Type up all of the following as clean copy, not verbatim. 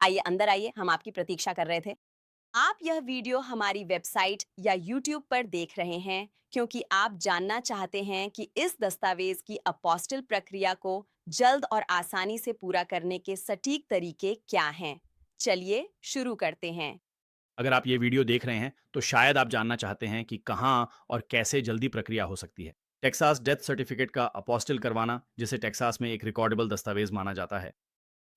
आइए अंदर आइए, हम आपकी प्रतीक्षा कर रहे थे। आप यह वीडियो हमारी वेबसाइट या यूट्यूब पर देख रहे हैं क्योंकि आप जानना चाहते हैं कि इस दस्तावेज की अपोस्टिल प्रक्रिया को जल्द और आसानी से पूरा करने के सटीक तरीके क्या हैं। चलिए शुरू करते हैं। अगर आप ये वीडियो देख रहे हैं तो शायद आप जानना चाहते हैं कि कहाँ और कैसे जल्दी प्रक्रिया हो सकती है। टेक्सास डेथ सर्टिफिकेट का अपोस्टिल करवाना, जिसे टेक्सास में एक रिकॉर्डेबल दस्तावेज माना जाता है,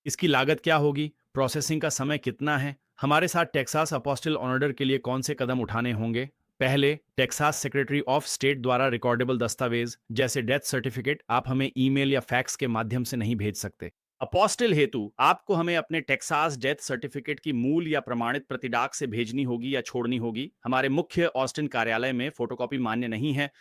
इसकी लागत क्या होगी, प्रोसेसिंग का समय कितना है, हमारे साथ टेक्सास अपोस्टिल ऑर्डर के लिए कौन से कदम उठाने होंगे। पहले, टेक्सास सेक्रेटरी ऑफ स्टेट द्वारा रिकॉर्डेबल दस्तावेज जैसे डेथ सर्टिफिकेट आप हमें ईमेल या फैक्स के माध्यम से नहीं भेज सकते। अपोस्टिल हेतु आपको हमें अपने टेक्सास डेथ सर्टिफिकेट की मूल या प्रमाणित प्रति डाक से भेजनी होगी या छोड़नी होगी। हमारे मुख्य ऑस्टिन कार्यालय में फोटोकॉपी मान्य नहीं है।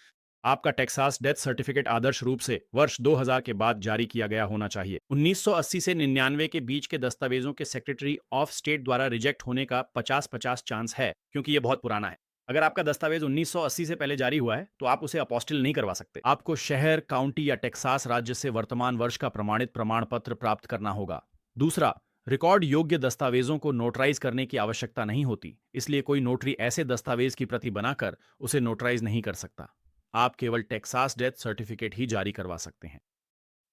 आपका टेक्सास डेथ सर्टिफिकेट आदर्श रूप से वर्ष 2000 के बाद जारी किया गया होना चाहिए। 1980 से 99 के बीच के दस्तावेजों के सेक्रेटरी ऑफ स्टेट द्वारा रिजेक्ट होने का 50-50 चांस है, क्योंकि ये बहुत पुराना है। अगर आपका दस्तावेज 1980 से पहले जारी हुआ है तो आप उसे अपोस्टिल नहीं करवा सकते। आपको शहर, काउंटी या टेक्सास राज्य से वर्तमान वर्ष का प्रमाणित प्रमाण पत्र प्राप्त करना होगा। दूसरा, रिकॉर्ड योग्य दस्तावेजों को नोटराइज करने की आवश्यकता नहीं होती, इसलिए कोई नोटरी ऐसे दस्तावेज की प्रति बनाकर उसे नोटराइज नहीं कर सकता। आप केवल टेक्सास डेथ सर्टिफिकेट ही जारी करवा सकते हैं।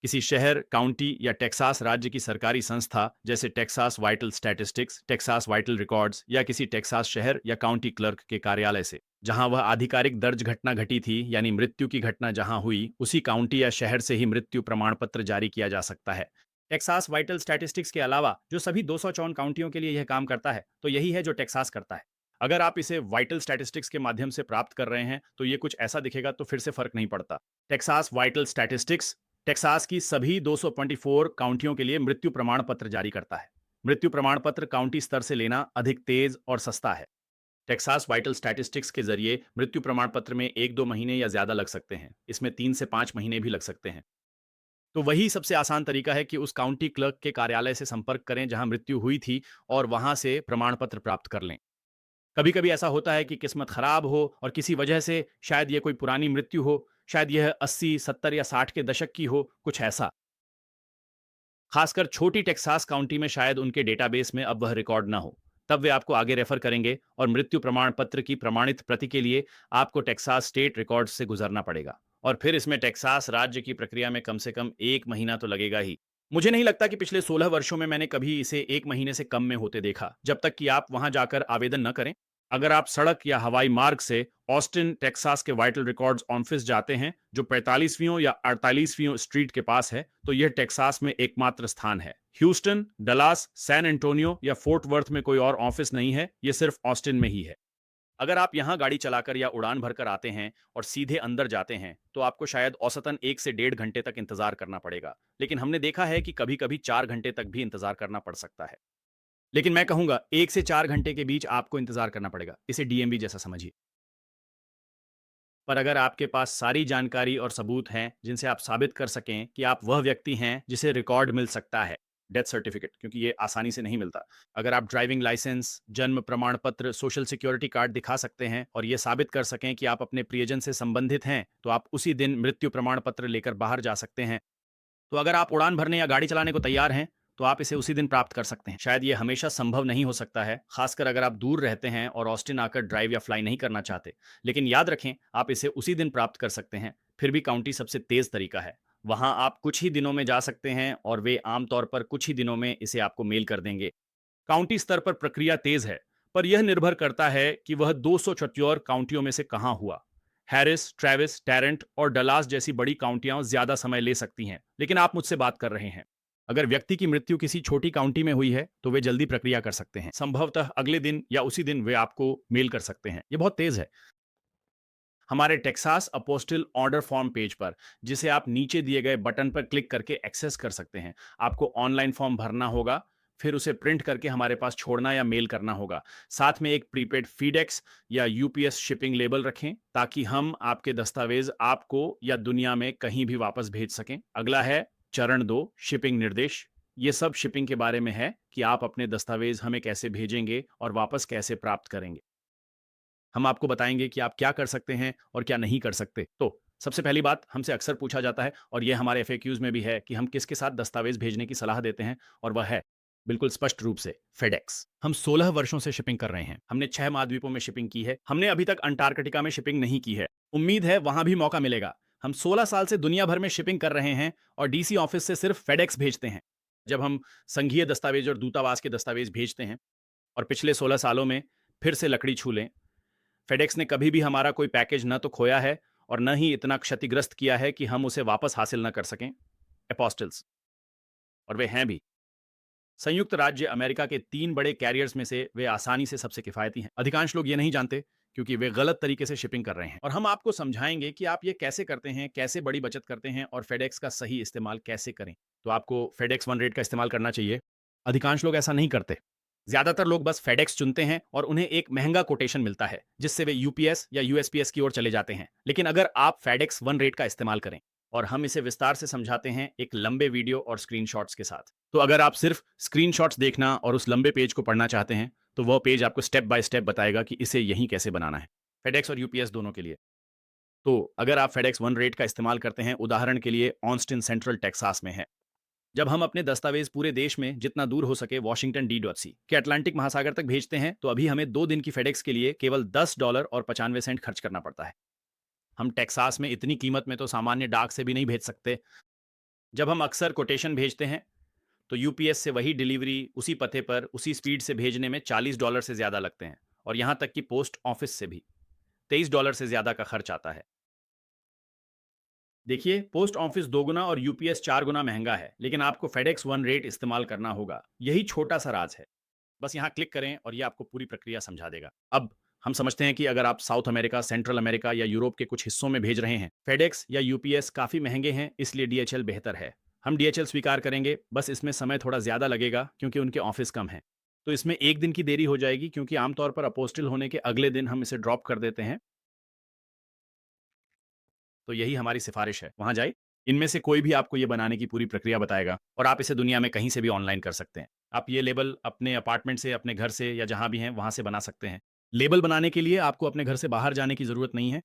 किसी शहर, काउंटी या टेक्सास राज्य की सरकारी संस्था जैसे Texas vital statistics, Texas vital records या किसी टेक्सास शहर या काउंटी क्लर्क के कार्यालय से जहां वह आधिकारिक दर्ज घटना घटी थी, यानी मृत्यु की घटना जहां हुई, उसी काउंटी या शहर से ही मृत्यु प्रमाण पत्र जारी किया जा सकता है। टेक्सास वाइटल स्टैटिस्टिक्स के अलावा जो सभी 254 काउंटियों के लिए यह काम करता है, तो यही है जो टेक्सास करता है। अगर आप इसे वाइटल स्टैटिस्टिक्स के माध्यम से प्राप्त कर रहे हैं तो ये कुछ ऐसा दिखेगा, तो फिर से फर्क नहीं पड़ता। टेक्सास वाइटल स्टैटिस्टिक्स टेक्सास की सभी 224 काउंटियों के लिए मृत्यु प्रमाण पत्र जारी करता है। मृत्यु प्रमाण पत्र काउंटी स्तर से लेना अधिक तेज और सस्ता है। टेक्सास वाइटल स्टैटिस्टिक्स के जरिए मृत्यु प्रमाण पत्र में 1-2 महीने या ज्यादा लग सकते हैं, इसमें 3 से 5 महीने भी लग सकते हैं। तो वही सबसे आसान तरीका है कि उस काउंटी क्लर्क के कार्यालय से संपर्क करें जहां मृत्यु हुई थी और वहां से प्रमाण पत्र प्राप्त कर लें। कभी कभी ऐसा होता है कि किस्मत खराब हो और किसी वजह से, शायद यह कोई पुरानी मृत्यु हो, शायद यह 80, 70 या 60 के दशक की हो, कुछ ऐसा। खासकर छोटी टेक्सास काउंटी में शायद उनके डेटाबेस में अब वह रिकॉर्ड ना हो। तब वे आपको आगे रेफर करेंगे और मृत्यु प्रमाण पत्र की प्रमाणित प्रति के लिए आपको टेक्सास स्टेट रिकॉर्ड से गुजरना पड़ेगा। और फिर इसमें टेक्सास राज्य की प्रक्रिया में कम से कम 1 महीना तो लगेगा ही। मुझे नहीं लगता कि पिछले 16 वर्षों में मैंने कभी इसे 1 महीने से कम में होते देखा, जब तक कि आप वहां जाकर आवेदन न करें। अगर आप सड़क या हवाई मार्ग से ऑस्टिन, टेक्सास के वाइटल रिकॉर्ड्स ऑफिस जाते हैं, जो 45वीं या 48वीं स्ट्रीट के पास है, तो यह टेक्सास में एकमात्र स्थान है। ह्यूस्टन, डलास, सैन एंटोनियो या फोर्ट वर्थ में कोई और ऑफिस नहीं है, यह सिर्फ ऑस्टिन में ही है। अगर आप यहां गाड़ी चलाकर या उड़ान भरकर आते हैं और सीधे अंदर जाते हैं तो आपको शायद औसतन 1 से 1.5 घंटे तक इंतजार करना पड़ेगा, लेकिन हमने देखा है कि कभी कभी 4 घंटे तक भी इंतजार करना पड़ सकता है। लेकिन मैं कहूंगा 1 से 4 घंटे के बीच आपको इंतजार करना पड़ेगा, इसे डीएमवी जैसा समझिए। पर अगर आपके पास सारी जानकारी और सबूत हैं जिनसे आप साबित कर सकें कि आप वह व्यक्ति हैं जिसे रिकॉर्ड मिल सकता है, डेथ सर्टिफिकेट, क्योंकि ये आसानी से नहीं मिलता। अगर आप ड्राइविंग लाइसेंस, जन्म प्रमाण पत्र, सोशल सिक्योरिटी कार्ड दिखा सकते हैं और ये साबित कर सकें कि आप अपने प्रियजन से संबंधित हैं, तो आप उसी दिन मृत्यु प्रमाण पत्र लेकर बाहर जा सकते हैं। तो अगर आप उड़ान भरने या गाड़ी चलाने को तैयार हैं, तो आप इसे उसी दिन प्राप्त कर सकते हैं। शायद ये हमेशा संभव नहीं हो सकता है, खासकर अगर आप दूर रहते हैं और ऑस्टिन आकर ड्राइव या फ्लाई नहीं करना चाहते। लेकिन याद रखें, आप इसे उसी दिन प्राप्त कर सकते हैं। फिर भी काउंटी सबसे तेज तरीका है। वहां आप कुछ ही दिनों में जा सकते हैं और वे आमतौर पर कुछ ही दिनों में इसे आपको मेल कर देंगे। काउंटी स्तर पर प्रक्रिया तेज है, पर यह निर्भर करता है कि वह 274 काउंटियों में से कहां हुआ। हैरिस, ट्रेविस, टैरेंट और डलास जैसी बड़ी काउंटियां ज्यादा समय ले सकती हैं, लेकिन आप मुझसे बात कर रहे हैं। अगर व्यक्ति की मृत्यु किसी छोटी काउंटी में हुई है तो वे जल्दी प्रक्रिया कर सकते हैं। संभवतः अगले दिन या उसी दिन वे आपको मेल कर सकते हैं। ये बहुत तेज है। हमारे टेक्सास अपोस्टिल ऑर्डर फॉर्म पेज पर, जिसे आप नीचे दिए गए बटन पर क्लिक करके एक्सेस कर सकते हैं, आपको ऑनलाइन फॉर्म भरना होगा, फिर उसे प्रिंट करके हमारे पास छोड़ना या मेल करना होगा। साथ में एक प्रीपेड फीडेक्स या यूपीएस शिपिंग लेबल रखें, ताकि हम आपके दस्तावेज आपको या दुनिया में कहीं भी वापस भेज सकें। अगला है चरण 2, शिपिंग निर्देश। ये सब शिपिंग के बारे में है कि आप अपने दस्तावेज हमें कैसे भेजेंगे और वापस कैसे प्राप्त करेंगे। हम आपको बताएंगे कि आप क्या कर सकते हैं और क्या नहीं कर सकते। तो सबसे पहली बात हमसे अक्सर पूछा जाता है, और यह हमारे एफएक्यूज में भी है, कि हम किसके साथ दस्तावेज भेजने की सलाह देते हैं, और वह है बिल्कुल स्पष्ट रूप से फेडेक्स। हम 16 वर्षों से शिपिंग कर रहे हैं। हमने 6 महाद्वीपों में शिपिंग की है। हमने अभी तक अंटार्कटिका में शिपिंग नहीं की है। उम्मीद है वहां भी मौका मिलेगा। हम 16 साल से दुनिया भर में शिपिंग कर रहे हैं और डीसी ऑफिस से सिर्फ फेडेक्स भेजते हैं। जब हम संघीय दस्तावेज और दूतावास के दस्तावेज भेजते हैं और पिछले 16 सालों में फिर से लकड़ी छू लें, फेडेक्स ने कभी भी हमारा कोई पैकेज न तो खोया है और न ही इतना क्षतिग्रस्त किया है कि हम उसे वापस हासिल न कर सकें। एपोस्टल्स, और वे हैं भी। संयुक्त राज्य अमेरिका के 3 बड़े कैरियर्स में से वे आसानी से सबसे किफायती हैं। अधिकांश लोग ये नहीं जानते क्योंकि वे गलत तरीके से शिपिंग कर रहे हैं, और हम आपको समझाएंगे कि आप ये कैसे करते हैं, कैसे बड़ी बचत करते हैं और फेडेक्स का सही इस्तेमाल कैसे करें। तो आपको फेडेक्स वन रेट का इस्तेमाल करना चाहिए। अधिकांश लोग ऐसा नहीं करते। ज्यादातर लोग बस फेडेक्स चुनते हैं और उन्हें एक महंगा कोटेशन मिलता है जिससे वे यूपीएस या यूएसपीएस की ओर चले जाते हैं। लेकिन अगर आप फेडेक्स वन रेट का इस्तेमाल करें, और हम इसे विस्तार से समझाते हैं एक लंबे वीडियो और स्क्रीनशॉट्स के साथ, तो अगर आप सिर्फ स्क्रीनशॉट्स देखना और उस लंबे पेज को पढ़ना चाहते हैं तो वह पेज आपको स्टेप बाय स्टेप बताएगा कि इसे यहीं कैसे बनाना है, फेडेक्स और यूपीएस दोनों के लिए। तो अगर आप फेडेक्स वन रेट का इस्तेमाल करते हैं, उदाहरण के लिए ऑस्टिन सेंट्रल टेक्सास में है, जब हम अपने दस्तावेज पूरे देश में जितना दूर हो सके वॉशिंगटन डी.सी के अटलांटिक महासागर तक भेजते हैं, तो अभी हमें 2 दिन की फेडेक्स के लिए केवल $10 और 95 सेंट खर्च करना पड़ता है। हम टेक्सास में इतनी कीमत में तो सामान्य डाक से भी नहीं भेज सकते। जब हम अक्सर कोटेशन भेजते हैं तो यूपीएस से वही डिलीवरी उसी पते पर उसी स्पीड से भेजने में $40 से ज्यादा लगते हैं, और यहां तक कि पोस्ट ऑफिस से भी $23 से ज्यादा का खर्च आता है। देखिए, पोस्ट ऑफिस 2 गुना और यूपीएस 4 गुना महंगा है, लेकिन आपको फेडेक्स वन रेट इस्तेमाल करना होगा। यही छोटा सा राज है। बस यहाँ क्लिक करें और ये आपको पूरी प्रक्रिया समझा देगा। अब हम समझते हैं कि अगर आप साउथ अमेरिका, सेंट्रल अमेरिका या यूरोप के कुछ हिस्सों में भेज रहे हैं, फेडेक्स या यूपीएस काफी महंगे हैं, इसलिए डीएचएल बेहतर है। हम डीएचएल स्वीकार करेंगे, बस इसमें समय थोड़ा ज्यादा लगेगा क्योंकि उनके ऑफिस कम है। तो इसमें 1 दिन की देरी हो जाएगी क्योंकि आमतौर पर अपोस्टिल होने के अगले दिन हम इसे ड्रॉप कर देते हैं। तो यही हमारी सिफारिश है, वहां जाइए। इनमें से कोई भी आपको ये बनाने की पूरी प्रक्रिया बताएगा और आप इसे दुनिया में कहीं से भी ऑनलाइन कर सकते हैं। आप ये लेबल अपने अपार्टमेंट से, अपने घर से या जहां भी हैं वहां से बना सकते हैं। लेबल बनाने के लिए आपको अपने घर से बाहर जाने की जरूरत नहीं है,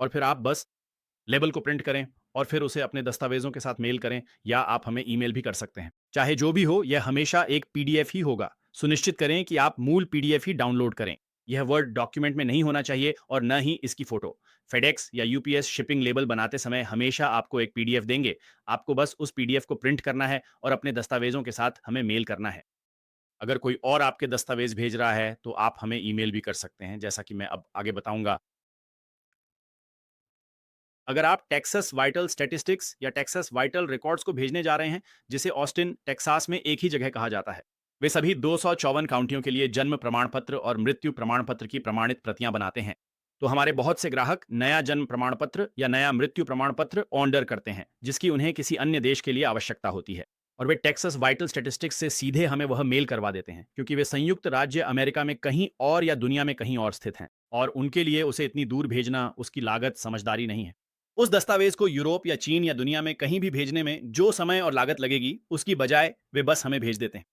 और फिर आप बस लेबल को प्रिंट करें और फिर उसे अपने दस्तावेजों के साथ मेल करें, या आप हमें ईमेल भी कर सकते हैं। चाहे जो भी हो, यह हमेशा एक पीडीएफ ही होगा। सुनिश्चित करें कि आप मूल पीडीएफ ही डाउनलोड करें। यह वर्ड डॉक्यूमेंट में नहीं होना चाहिए और न ही इसकी फोटो। फेडेक्स या यूपीएस शिपिंग लेबल बनाते समय हमेशा आपको एक पीडीएफ देंगे। आपको बस उस पीडीएफ को प्रिंट करना है और अपने दस्तावेजों के साथ हमें मेल करना है। अगर कोई और आपके दस्तावेज भेज रहा है तो आप हमें ईमेल भी कर सकते हैं, जैसा कि मैं अब आगे बताऊंगा। अगर आप टेक्सास वाइटल स्टैटिस्टिक्स या टेक्सास वाइटल रिकॉर्ड्स को भेजने जा रहे हैं, जिसे ऑस्टिन टेक्सास में एक ही जगह कहा जाता है, वे सभी 254 काउंटियों के लिए जन्म प्रमाण पत्र और मृत्यु प्रमाण पत्र की प्रमाणित प्रतियां बनाते हैं। तो हमारे बहुत से ग्राहक नया जन्म प्रमाण पत्र या नया मृत्यु प्रमाण पत्र ऑर्डर करते हैं, जिसकी उन्हें किसी अन्य देश के लिए आवश्यकता होती है, और वे टेक्सास वाइटल स्टैटिस्टिक्स से सीधे हमें वह मेल करवा देते हैं क्योंकि वे संयुक्त राज्य अमेरिका में कहीं और या दुनिया में कहीं और स्थित हैं, और उनके लिए उसे इतनी दूर भेजना, उसकी लागत समझदारी नहीं है। उस दस्तावेज को यूरोप या चीन या दुनिया में कहीं भी भेजने में जो समय और लागत लगेगी, उसकी बजाय वे बस हमें भेज देते हैं।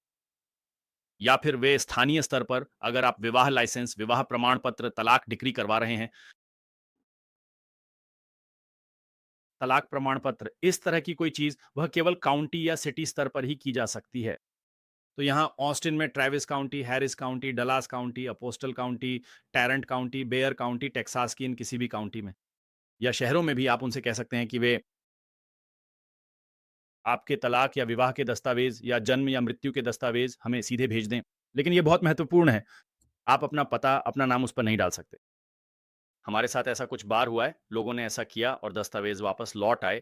या फिर वे स्थानीय स्तर पर, अगर आप विवाह लाइसेंस, विवाह प्रमाण पत्र, तलाक डिक्री करवा रहे हैं, तलाक प्रमाण पत्र, इस तरह की कोई चीज, वह केवल काउंटी या सिटी स्तर पर ही की जा सकती है। तो यहाँ ऑस्टिन में Travis County, Harris County, Dallas County, अपोस्टल County, Tarrant County, Bexar County, Texas की इन किसी भी काउंटी में या शहरों में भी आप उनसे कह सकते हैं कि वे आपके तलाक या विवाह के दस्तावेज या जन्म या मृत्यु के दस्तावेज हमें सीधे भेज दें। लेकिन ये बहुत महत्वपूर्ण है, आप अपना पता, अपना नाम उस पर नहीं डाल सकते। हमारे साथ ऐसा कुछ बार हुआ है, लोगों ने ऐसा किया और दस्तावेज वापस लौट आए।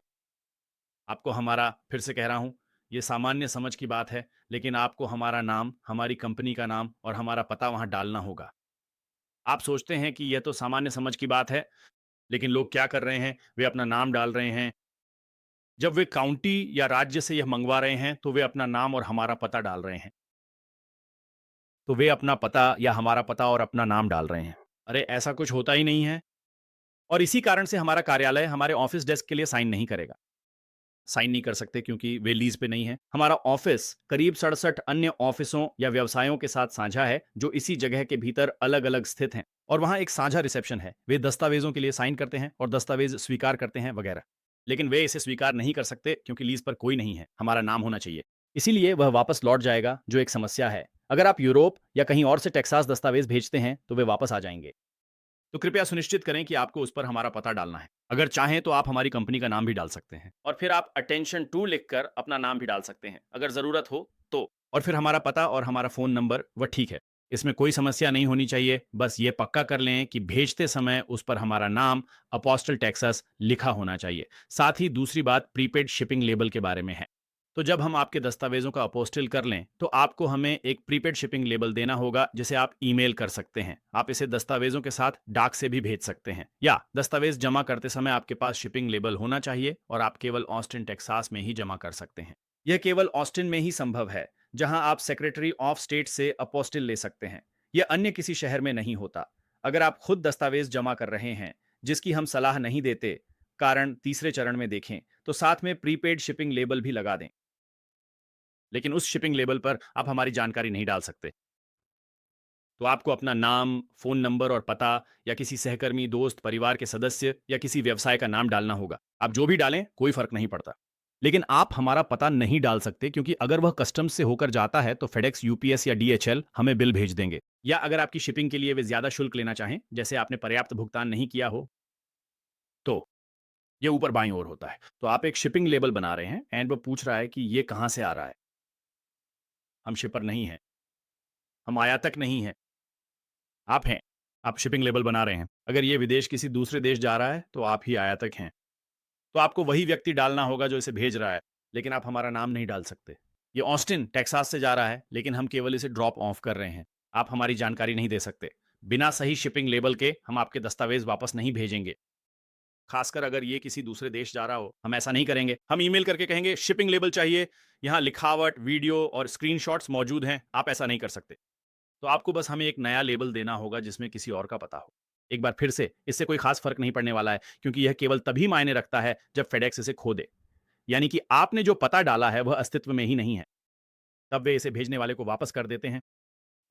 आपको हमारा, फिर से कह रहा हूं, ये सामान्य समझ की बात है, लेकिन आपको हमारा नाम, हमारी कंपनी का नाम और हमारा पता वहां डालना होगा। आप सोचते हैं कि यह तो सामान्य समझ की बात है, लेकिन लोग क्या कर रहे हैं, वे अपना नाम डाल रहे हैं। जब वे काउंटी या राज्य से यह मंगवा रहे हैं तो वे अपना नाम और हमारा पता डाल रहे हैं। तो वे अपना पता या हमारा पता और अपना नाम डाल रहे हैं। अरे, ऐसा कुछ होता ही नहीं है, और इसी कारण से हमारा कार्यालय हमारे ऑफिस डेस्क के लिए साइन नहीं करेगा। साइन नहीं कर सकते क्योंकि वे लीज पे नहीं है। हमारा ऑफिस करीब 67 अन्य ऑफिसों या व्यवसायों के साथ साझा है जो इसी जगह के भीतर अलग अलग स्थित हैं, और वहां एक साझा रिसेप्शन है। वे दस्तावेजों के लिए साइन करते हैं और दस्तावेज स्वीकार करते हैं वगैरह। लेकिन वे इसे स्वीकार नहीं कर सकते क्योंकि लीज पर कोई नहीं है। हमारा नाम होना चाहिए। इसीलिए वह वापस लौट जाएगा, जो एक समस्या है। अगर आप यूरोप या कहीं और से टेक्सास दस्तावेज भेजते हैं तो वे वापस आ जाएंगे। तो कृपया सुनिश्चित करें कि आपको उस पर हमारा पता डालना है। अगर चाहें तो आप हमारी कंपनी का नाम भी डाल सकते हैं और फिर आप अटेंशन टू लिखकर अपना नाम भी डाल सकते हैं अगर जरूरत हो तो। और फिर हमारा पता और हमारा फोन नंबर वह ठीक है। इसमें कोई समस्या नहीं होनी चाहिए। बस ये पक्का कर लें कि भेजते समय उस पर हमारा नाम अपोस्टल टेक्सास लिखा होना चाहिए। साथ ही दूसरी बात प्रीपेड शिपिंग लेबल के बारे में है। तो जब हम आपके दस्तावेजों का अपोस्टिल कर लें तो आपको हमें एक प्रीपेड शिपिंग लेबल देना होगा, जिसे आप ईमेल कर सकते हैं। आप इसे दस्तावेजों के साथ डाक से भी भेज सकते हैं, या दस्तावेज जमा करते समय आपके पास शिपिंग लेबल होना चाहिए और आप केवल ऑस्टिन टेक्सास में ही जमा कर सकते हैं। यह केवल ऑस्टिन में ही संभव है, जहां आप सेक्रेटरी ऑफ स्टेट से अपोस्टिल ले सकते हैं। यह अन्य किसी शहर में नहीं होता। अगर आप खुद दस्तावेज जमा कर रहे हैं, जिसकी हम सलाह नहीं देते, कारण तीसरे चरण में देखें, तो साथ में प्रीपेड शिपिंग लेबल भी लगा दें। लेकिन उस शिपिंग लेबल पर आप हमारी जानकारी नहीं डाल सकते। तो आपको अपना नाम, फ़ोन नंबर और पता, या किसी सहकर्मी, दोस्त, परिवार के सदस्य या किसी व्यवसाय का नाम डालना होगा। आप जो भी डालें, कोई फ़र्क नहीं पड़ता। लेकिन आप हमारा पता नहीं डाल सकते, क्योंकि अगर वह कस्टम्स से होकर जाता है तो फेडेक्स, यूपीएस या डीएचएल हमें बिल भेज देंगे। या अगर आपकी शिपिंग के लिए वे ज़्यादा शुल्क लेना चाहें, जैसे आपने पर्याप्त भुगतान नहीं किया हो, तो ये ऊपर बाईं ओर होता है। तो आप एक शिपिंग लेबल बना रहे हैं एंड वो पूछ रहा है कि ये कहाँ से आ रहा है। हम शिपर नहीं हैं, हम आयातक नहीं हैं, आप हैं। आप शिपिंग लेबल बना रहे हैं। अगर ये विदेश किसी दूसरे देश जा रहा है तो आप ही आयातक हैं। तो आपको वही व्यक्ति डालना होगा जो इसे भेज रहा है, लेकिन आप हमारा नाम नहीं डाल सकते। ये ऑस्टिन टेक्सास से जा रहा है, लेकिन हम केवल इसे ड्रॉप ऑफ कर रहे हैं। आप हमारी जानकारी नहीं दे सकते। बिना सही शिपिंग लेबल के हम आपके दस्तावेज वापस नहीं भेजेंगे। खासकर अगर ये किसी दूसरे देश जा रहा हो, हम ऐसा नहीं करेंगे। हम ईमेल करके कहेंगे शिपिंग लेबल चाहिए, यहाँ लिखावट, वीडियो और स्क्रीनशॉट्स मौजूद हैं। आप ऐसा नहीं कर सकते। तो आपको बस हमें एक नया लेबल देना होगा जिसमें किसी और का पता हो। एक बार फिर से, इससे कोई खास फर्क नहीं पड़ने वाला है, क्योंकि यह केवल तभी मायने रखता है जब फेडेक्स इसे खो दे। यानी कि आपने जो पता डाला है वह अस्तित्व में ही नहीं है। तब वे इसे भेजने वाले को वापस कर देते हैं।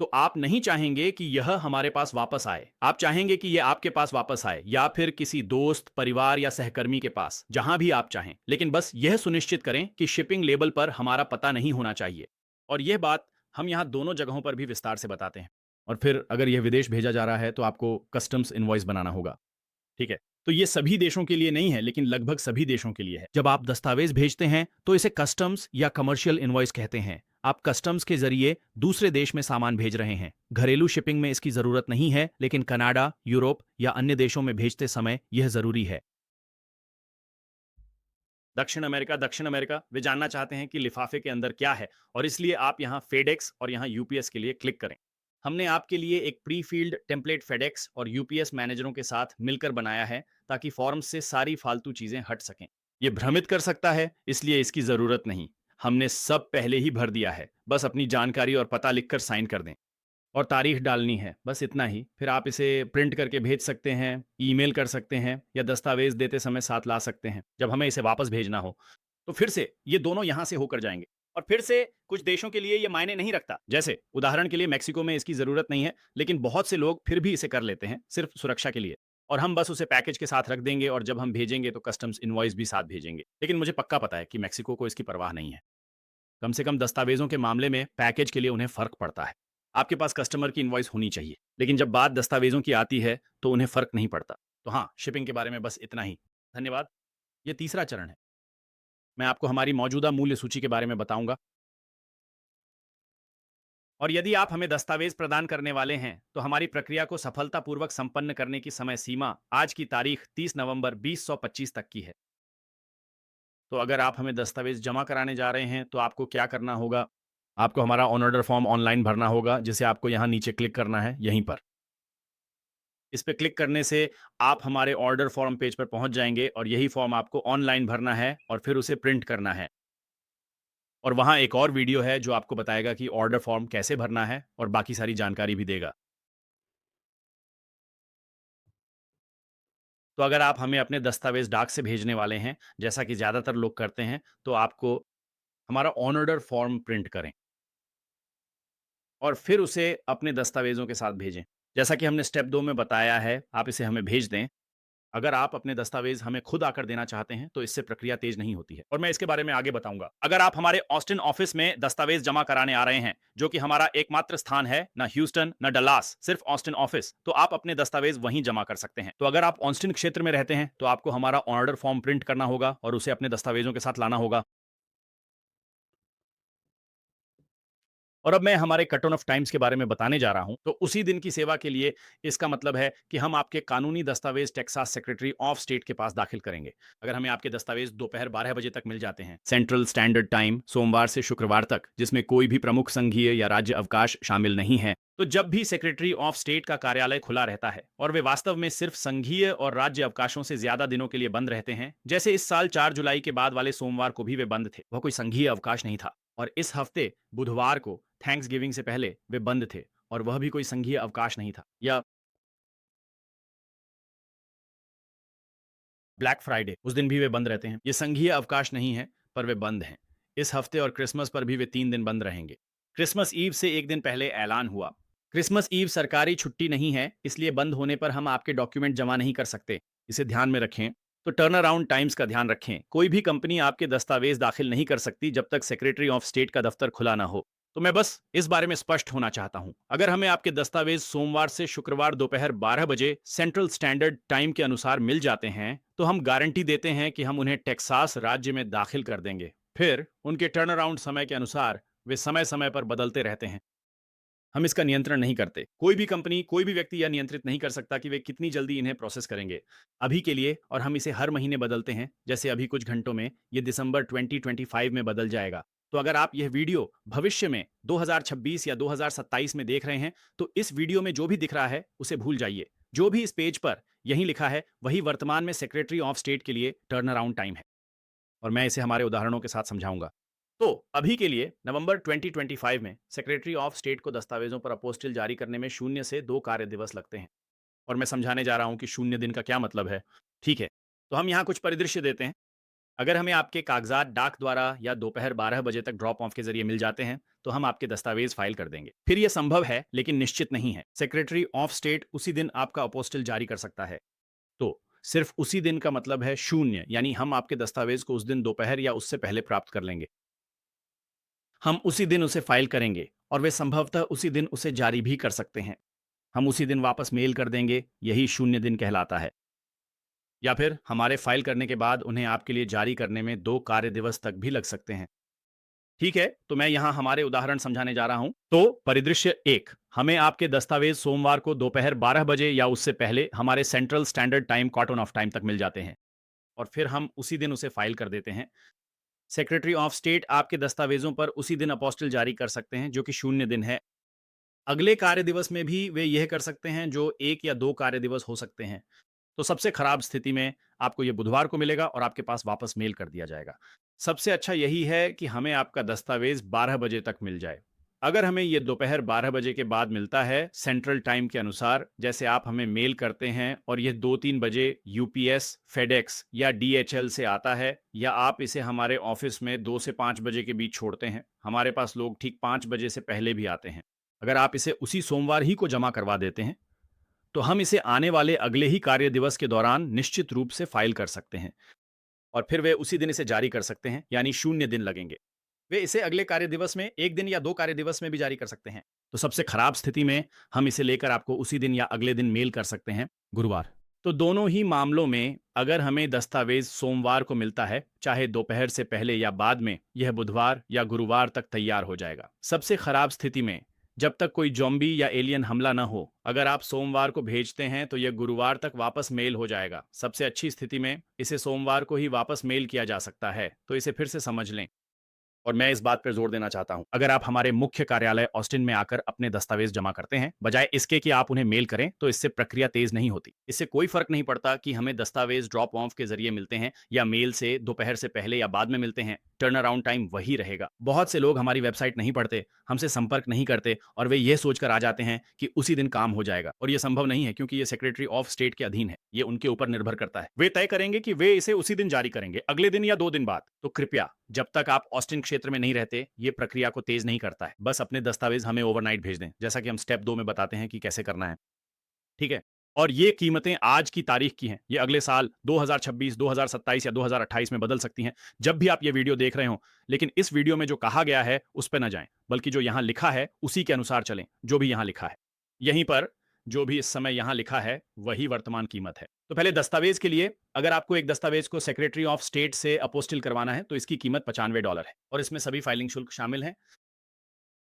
तो आप नहीं चाहेंगे कि यह हमारे पास वापस आए। आप चाहेंगे कि यह आपके पास वापस आए, या फिर किसी दोस्त, परिवार या सहकर्मी के पास, जहां भी आप चाहें। लेकिन बस यह सुनिश्चित करें कि शिपिंग लेबल पर हमारा पता नहीं होना चाहिए। और यह बात हम यहाँ दोनों जगहों पर भी विस्तार से बताते हैं। और फिर अगर यह विदेश भेजा जा रहा है तो आपको कस्टम्स इनवॉइस बनाना होगा। ठीक है। तो ये सभी देशों के लिए नहीं है, लेकिन लगभग सभी देशों के लिए है। जब आप दस्तावेज भेजते हैं तो इसे कस्टम्स या कमर्शियल इनवॉइस कहते हैं। आप कस्टम्स के जरिए दूसरे देश में सामान भेज रहे हैं। घरेलू शिपिंग में इसकी जरूरत नहीं है, लेकिन कनाडा, यूरोप या अन्य देशों में भेजते समय यह जरूरी है। दक्षिण अमेरिका वे जानना चाहते हैं कि लिफाफे के अंदर क्या है, और इसलिए आप यहाँ फेडेक्स और यहाँ यूपीएस के लिए क्लिक करें। हमने आपके लिए एक प्री फील्ड टेम्पलेट फेडेक्स और यूपीएस मैनेजरों के साथ मिलकर बनाया है, ताकि फॉर्म से सारी फालतू चीजें हट सकें। ये भ्रमित कर सकता है, इसलिए इसकी जरूरत नहीं। हमने सब पहले ही भर दिया है। बस अपनी जानकारी और पता लिखकर साइन कर दें, और तारीख डालनी है, बस इतना ही। फिर आप इसे प्रिंट करके भेज सकते हैं, ईमेल कर सकते हैं, या दस्तावेज देते समय साथ ला सकते हैं जब हमें इसे वापस भेजना हो। तो फिर से ये दोनों यहाँ से होकर जाएंगे। और फिर से कुछ देशों के लिए ये मायने नहीं रखता। जैसे उदाहरण के लिए मैक्सिको में इसकी जरूरत नहीं है, लेकिन बहुत से लोग फिर भी इसे कर लेते हैं, सिर्फ सुरक्षा के लिए। और हम बस उसे पैकेज के साथ रख देंगे, और जब हम भेजेंगे तो कस्टम्स इनवॉइस भी साथ भेजेंगे। लेकिन मुझे पक्का पता है कि मैक्सिको को इसकी परवाह नहीं है। कम से कम दस्तावेजों के मामले में पैकेज के लिए उन्हें फर्क पड़ता है। आपके पास कस्टमर की इनवॉइस होनी चाहिए, लेकिन जब बात दस्तावेजों की आती है तो उन्हें फर्क नहीं पड़ता। तो हाँ, शिपिंग के बारे में बस इतना ही। धन्यवाद। ये तीसरा चरण है। मैं आपको हमारी मौजूदा मूल्य सूची के बारे में बताऊंगा। और यदि आप हमें दस्तावेज प्रदान करने वाले हैं तो हमारी प्रक्रिया को सफलतापूर्वक संपन्न करने की समय सीमा आज की तारीख 30 नवंबर 2025 तक की है। तो अगर आप हमें दस्तावेज जमा कराने जा रहे हैं तो आपको क्या करना होगा? आपको हमारा ऑन ऑर्डर फॉर्म ऑनलाइन भरना होगा, जिसे आपको यहाँ नीचे क्लिक करना है, यहीं पर। इस पे क्लिक करने से आप हमारे ऑर्डर फॉर्म पेज पर पहुंच जाएंगे, और यही फॉर्म आपको ऑनलाइन भरना है और फिर उसे प्रिंट करना है। और वहाँ एक और वीडियो है जो आपको बताएगा कि ऑर्डर फॉर्म कैसे भरना है, और बाकी सारी जानकारी भी देगा। तो अगर आप हमें अपने दस्तावेज डाक से भेजने वाले हैं, जैसा कि ज़्यादातर लोग करते हैं, तो आपको हमारा ऑन ऑर्डर फॉर्म प्रिंट करें और फिर उसे अपने दस्तावेज़ों के साथ भेजें। जैसा कि हमने स्टेप 2 में बताया है, आप इसे हमें भेज दें। अगर आप अपने दस्तावेज हमें खुद आकर देना चाहते हैं तो इससे प्रक्रिया तेज नहीं होती है, और मैं इसके बारे में आगे बताऊंगा। अगर आप हमारे ऑस्टिन ऑफिस में दस्तावेज जमा कराने आ रहे हैं, जो कि हमारा एकमात्र स्थान है, ना ह्यूस्टन ना डलास, सिर्फ ऑस्टिन ऑफिस, तो आप अपने दस्तावेज वहीं जमा कर सकते हैं। तो अगर आप ऑस्टिन क्षेत्र में रहते हैं तो आपको हमारा ऑर्डर फॉर्म प्रिंट करना होगा और उसे अपने दस्तावेजों के साथ लाना होगा। और अब मैं हमारे कट ऑन ऑफ टाइम्स के बारे में बताने जा रहा हूं। तो उसी दिन की सेवा के लिए इसका मतलब है कि हम आपके कानूनी दस्तावेज टेक्सास सेक्रेटरी ऑफ स्टेट के पास दाखिल करेंगे। अगर हमें आपके दस्तावेज दोपहर 12 बजे तक मिल जाते हैं सेंट्रल स्टैंडर्ड टाइम, सोमवार से शुक्रवार तक, जिसमें कोई भी प्रमुख संघीय या राज्य अवकाश शामिल नहीं है, तो जब भी सेक्रेटरी ऑफ स्टेट का कार्यालय खुला रहता है और वे वास्तव में सिर्फ संघीय और राज्य अवकाशों से ज्यादा दिनों के लिए बंद रहते हैं, जैसे इस साल 4 जुलाई के बाद वाले सोमवार को भी वे बंद थे, वह कोई संघीय अवकाश नहीं था। और इस हफ्ते बुधवार को थैंक्स गिविंग से पहले वे बंद थे और वह भी कोई संघीय अवकाश नहीं था। या ब्लैक फ्राइडे, उस दिन भी वे बंद रहते हैं। ये संघीय अवकाश नहीं है, पर वे बंद हैं। इस हफ्ते और क्रिसमस पर भी वे 3 दिन बंद रहेंगे। क्रिसमस ईव से एक दिन पहले ऐलान हुआ। क्रिसमस ईव सरकारी छुट्टी नहीं है, इसलिए बंद होने पर हम आपके डॉक्यूमेंट जमा नहीं कर सकते। इसे ध्यान में रखें। तो टर्न अराउंड टाइम्स का ध्यान रखें। कोई भी कंपनी आपके दस्तावेज दाखिल नहीं कर सकती जब तक सेक्रेटरी ऑफ स्टेट का दफ्तर खुला ना हो। तो मैं बस इस बारे में स्पष्ट होना चाहता हूं। अगर हमें आपके दस्तावेज सोमवार से शुक्रवार दोपहर 12 बजे सेंट्रल स्टैंडर्ड टाइम के अनुसार मिल जाते हैं, तो हम गारंटी देते हैं कि हम उन्हें टेक्सास राज्य में दाखिल कर देंगे। फिर उनके टर्न अराउंड समय के अनुसार वे समय समय पर बदलते रहते हैं। हम इसका नियंत्रण नहीं करते। कोई भी कंपनी, कोई भी व्यक्ति यह नियंत्रित नहीं कर सकता कि वे कितनी जल्दी इन्हें प्रोसेस करेंगे। अभी के लिए, और हम इसे हर महीने बदलते हैं, जैसे अभी कुछ घंटों में ये दिसंबर 2025 में बदल जाएगा। तो अगर आप यह वीडियो भविष्य में 2026 या 2027 में देख रहे हैं, तो इस वीडियो में जो भी दिख रहा है उसे भूल जाइए। जो भी इस पेज पर यही लिखा है वही वर्तमान में सेक्रेटरी ऑफ स्टेट के लिए टर्न अराउंड टाइम है, और मैं इसे हमारे उदाहरणों के साथ समझाऊंगा। तो अभी के लिए नवंबर 2025 में सेक्रेटरी ऑफ स्टेट को दस्तावेजों पर अपोस्टिल जारी करने में 0 से 2 कार्य दिवस लगते हैं, और मैं समझाने जा रहा हूं कि 0 दिन का क्या मतलब है। ठीक है, तो हम यहाँ कुछ परिदृश्य देते हैं। अगर हमें आपके कागजात डाक द्वारा या दोपहर 12 बजे तक ड्रॉप ऑफ के जरिए मिल जाते हैं, तो हम आपके दस्तावेज फाइल कर देंगे। फिर यह संभव है लेकिन निश्चित नहीं है। सेक्रेटरी ऑफ स्टेट उसी दिन आपका अपोस्टिल जारी कर सकता है। तो सिर्फ उसी दिन का मतलब है 0, यानी हम आपके दस्तावेज को उस दिन दोपहर या उससे पहले प्राप्त कर लेंगे। हम उसी दिन उसे फाइल करेंगे और वे संभवतः उसी दिन उसे जारी भी कर सकते हैं। हम उसी दिन वापस मेल कर देंगे, यही 0 दिन कहलाता है। या फिर हमारे फाइल करने के बाद उन्हें आपके लिए जारी करने में 2 कार्य दिवस तक भी लग सकते हैं। ठीक है, तो मैं यहाँ हमारे उदाहरण समझाने जा रहा हूं। तो परिदृश्य 1, हमें आपके दस्तावेज सोमवार को दोपहर 12 बजे या उससे पहले हमारे central standard time cotton of time तक मिल जाते हैं, और फिर हम उसी दिन उसे फाइल कर देते हैं। सेक्रेटरी ऑफ स्टेट आपके दस्तावेजों पर उसी दिन अपोस्टिल जारी कर सकते हैं, जो कि 0 दिन है। अगले कार्य दिवस में भी वे यह कर सकते हैं, जो 1 या 2 कार्य दिवस हो सकते हैं। तो सबसे खराब स्थिति में आपको ये बुधवार को मिलेगा और आपके पास वापस मेल कर दिया जाएगा। सबसे अच्छा यही है कि हमें आपका दस्तावेज 12 बजे तक मिल जाए। अगर हमें ये दोपहर 12 बजे के बाद मिलता है सेंट्रल टाइम के अनुसार, जैसे आप हमें मेल करते हैं, और ये 2-3 बजे यूपीएस, फेडेक्स या डीएचएल से आता है, या आप इसे हमारे ऑफिस में 2 से 5 बजे के बीच छोड़ते हैं, हमारे पास लोग ठीक 5 बजे से पहले भी आते हैं। अगर आप इसे उसी सोमवार ही को जमा करवा देते हैं, तो हम इसे आने वाले अगले ही कार्य दिवस के दौरान निश्चित रूप से फाइल कर सकते हैं, और फिर वे उसी दिन इसे जारी कर सकते हैं, यानी 0 दिन लगेंगे। वे इसे अगले कार्य दिवस में 1 दिन या 2 कार्य दिवस में भी जारी कर सकते हैं। तो सबसे खराब स्थिति में हम इसे लेकर आपको उसी दिन या अगले दिन मेल कर सकते हैं, गुरुवार। तो दोनों ही मामलों में अगर हमें दस्तावेज सोमवार को मिलता है, चाहे दोपहर से पहले या बाद में, यह बुधवार या गुरुवार तक तैयार हो जाएगा। सबसे खराब स्थिति में, जब तक कोई जॉम्बी या एलियन हमला न हो, अगर आप सोमवार को भेजते हैं तो यह गुरुवार तक वापस मेल हो जाएगा। सबसे अच्छी स्थिति में इसे सोमवार को ही वापस मेल किया जा सकता है। तो इसे फिर से समझ लें। और मैं इस बात पर जोर देना चाहता हूं, अगर आप हमारे मुख्य कार्यालय ऑस्टिन में आकर अपने दस्तावेज जमा करते हैं, बजाय इसके कि आप उन्हें मेल करें, तो इससे प्रक्रिया तेज नहीं होती। इससे कोई फर्क नहीं पड़ता कि हमें दस्तावेज ड्रॉप ऑफ के जरिए मिलते हैं या मेल से दोपहर से पहले या बाद में मिलते हैं, टर्न अराउंड टाइम वही रहेगा। बहुत से लोग हमारी वेबसाइट नहीं पढ़ते, हमसे संपर्क नहीं करते, और वे ये सोचकर आ जाते हैं कि उसी दिन काम हो जाएगा, और ये संभव नहीं है, क्योंकि ये सेक्रेटरी ऑफ स्टेट के अधीन है। ये उनके ऊपर निर्भर करता है। वे तय करेंगे कि वे इसे उसी दिन जारी करेंगे, अगले दिन या 2 दिन बाद। तो कृपया, जब तक आप ऑस्टिन क्षेत्र में नहीं रहते, ये प्रक्रिया को तेज नहीं करता है। बस अपने दस्तावेज हमें ओवरनाइट भेज दें, जैसा कि हम स्टेप 2 में बताते हैं कि कैसे करना है। ठीक है। और ये कीमतें आज की तारीख की हैं। ये अगले साल 2026, 2027 या 2028 में बदल सकती हैं, जब भी आप ये वीडियो देख रहे हों। लेकिन इस वीडियो में जो कहा गया है, उस पे ना जाएँ, बल्कि जो यहाँ लिखा है, उसी के अनुसार चलें, जो भी यहाँ लिखा है। यहीं पर जो भी इस समय यहाँ लिखा है, वही वर्तमान कीमत है। तो पहले दस्तावेज के लिए, अगर आपको एक दस्तावेज को सेक्रेटरी ऑफ स्टेट से अपोस्टिल करवाना है, तो इसकी कीमत $95 है और इसमें सभी फाइलिंग शुल्क शामिल हैं।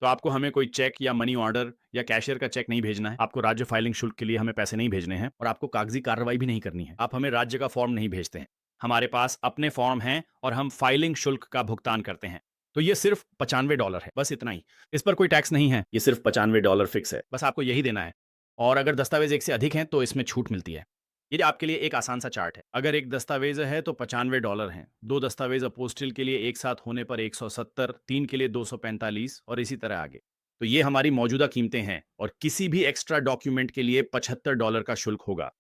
तो आपको हमें कोई चेक या मनी ऑर्डर या कैशियर का चेक नहीं भेजना है। आपको राज्य फाइलिंग शुल्क के लिए हमें पैसे नहीं भेजने हैं और आपको कागजी कार्रवाई भी नहीं करनी है। आप हमें राज्य का फॉर्म नहीं भेजते हैं। हमारे पास अपने फॉर्म हैं और हम फाइलिंग शुल्क का भुगतान करते हैं। तो ये सिर्फ $95 है, बस इतना ही। इस पर कोई टैक्स नहीं है, ये सिर्फ $95 फिक्स है, बस आपको यही देना है। और अगर दस्तावेज एक से अधिक हैं तो इसमें छूट मिलती है। ये आपके लिए एक आसान सा चार्ट है। अगर एक दस्तावेज है तो $95 हैं, दो दस्तावेज अपोस्टिल के लिए एक साथ होने पर 170, तीन के लिए 245 और इसी तरह आगे। तो ये हमारी मौजूदा कीमतें हैं और किसी भी एक्स्ट्रा डॉक्यूमेंट के लिए $75 का शुल्क होगा।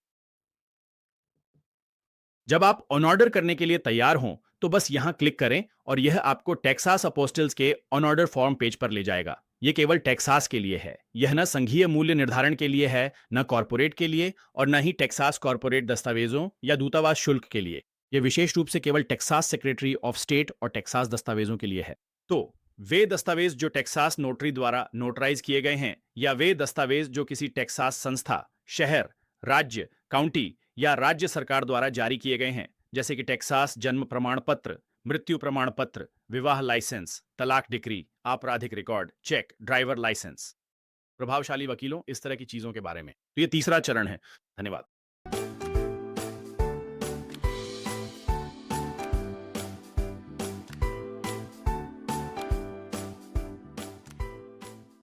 जब आप ऑन ऑर्डर करने के लिए तैयार हों, तो बस यहां क्लिक करें और यह आपको टेक्सास अपोस्टल्स के ऑन ऑर्डर फॉर्म पेज पर ले जाएगा। यह केवल टेक्सास के लिए है। यह न संघीय मूल्य निर्धारण के लिए है, न कॉर्पोरेट के लिए और न ही टेक्सास कॉर्पोरेट दस्तावेजों या दूतावास शुल्क के लिए। यह विशेष रूप से केवल टेक्सास सेक्रेटरी ऑफ स्टेट और टेक्सास दस्तावेजों के लिए है। तो वे दस्तावेज जो टेक्सास नोटरी द्वारा नोटराइज किए गए हैं या वे दस्तावेज जो किसी टेक्सास संस्था, शहर, राज्य, काउंटी या राज्य सरकार द्वारा जारी किए गए हैं, जैसे कि टेक्सास जन्म प्रमाण पत्र, मृत्यु प्रमाण पत्र, विवाह लाइसेंस, तलाक डिक्री, आपराधिक रिकॉर्ड, चेक, ड्राइवर लाइसेंस। प्रभावशाली वकीलों, इस तरह की चीजों के बारे में। तो ये तीसरा चरण है। धन्यवाद।